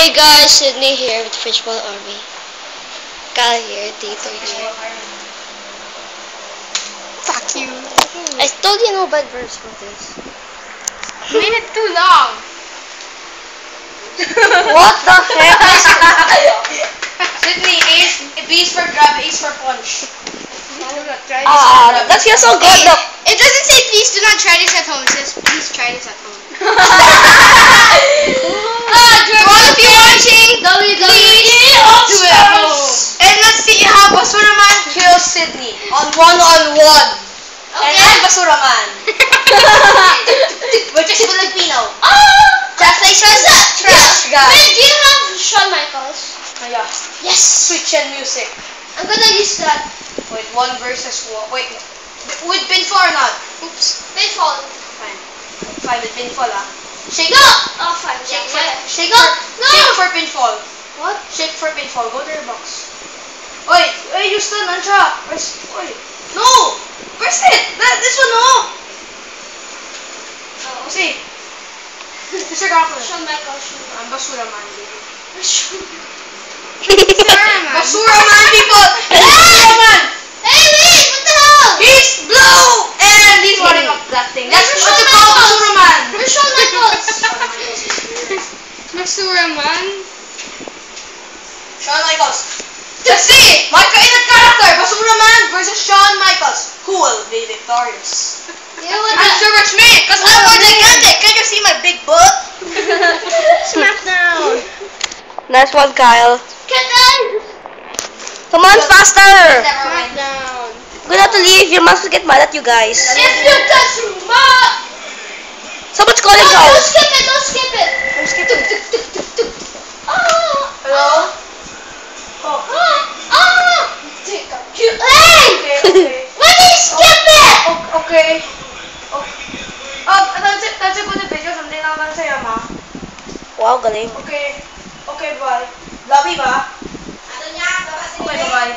Hey guys, Sydney here with Fishbowl Army. Kyle here, Tito here. Fuck you. I told you no bad verse for this. You made it too long. What the heck? Sydney, B is for grab, A is for punch. That feels so good. Look. It doesn't say please do not try this at home. It says please try this at home. If you're watching, please do it at home. And let's see how Basura Man kills Sydney on one-on-one. And I'm Basura Man. Which is Filipino. Translation is trash guy. Wait, do you have Shawn Michaels? Yeah. Yes. Switch and music. I'm gonna use that. Wait, 1 versus 1. Wait, with pinfall or not? Oops. Pinfall. Fine. Fine with pinfall Shake. No! Oh, fine. Shake Yeah, shake No! Shake for pinfall. What? Shake for pinfall. Go to your box. Oi, you stun, Antra. Oi. No! Press it! This one, no! Oh. See? Mr. Garfield. Shawn Michaels. I'm Basura Man, baby. Basura Basura Man, people! Basura Man! Hey, wait! What the hell? He's blue! And he's running up that thing. That's what you call Basura Man! Where's Shawn Michaels? Basura Man? Shawn Michaels. Let's see! My favorite character, Basura Man versus Shawn Michaels. Who will be victorious? You know what? I'm sure it's me, because I'm more gigantic. Can you see my big butt? Smackdown. Nice one, Kyle. Get down. Come on, faster! Never mind. Smackdown. I'm gonna have to leave. Your moms will get mad at you guys. If you touch my... Someone's calling Don't out. skip it. Don't skip it. I'm skipping. Oh. Hello? Oh. Take a cute. Hey! Okay. Why did you skip it? Okay. That's it for the video. Something lang lang sa'yo, ma. Wow, galing. Okay. Okay, bye. Love you, ba? Okay, bye.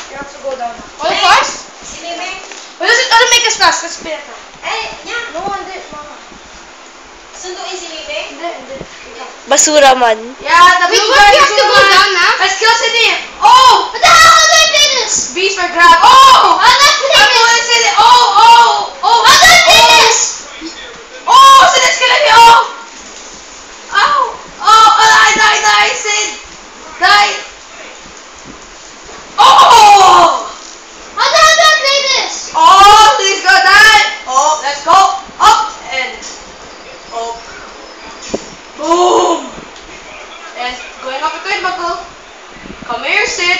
You have to go down now. All first? Wait, let's make a splash. Let's spin it now. No, hindi. Mama. Hindi. Basura Man. Yeah, the Wait, blue what? guy You is have to the go one. down now? Let's kill Sydney. Oh! What the hell? How do I play this? Beast for grab. Oh! How do I play I'm this? going to Sydney. Oh! How do I play this? Oh! Sydney's killing me. Oh! Die, Sid. Die. Oh! How the hell do I play this? Oh, Sydney's gonna die. Oh, let's go. Up and up. Boom. And going up ito yung bago. Come here, Sid.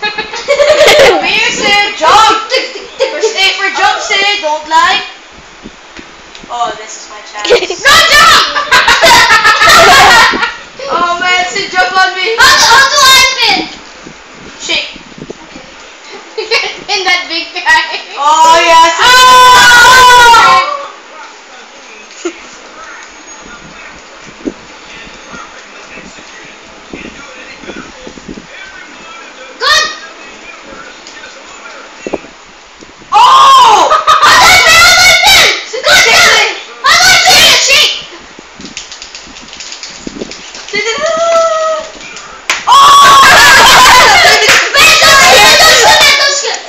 Come here, Sid. Jump. First A for jump, Sid. Don't lie. Oh, this is my chance. No, jump! Oh man, Sid jump on me. How do I pin? Shake. Pin that big guy. Oh yes. Oh! Good! Oh! How do I pin? Sid, Good, Sid, good! How do I pin? Shake! Sid, Sid. Oh! Wait, don't skip!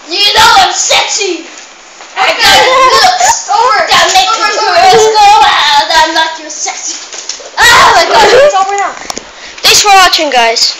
You know I'm sexy! I got looks! Over. That make the girls go wild. I'm not your sexy. Oh my god! It's over now. Thanks for watching, guys.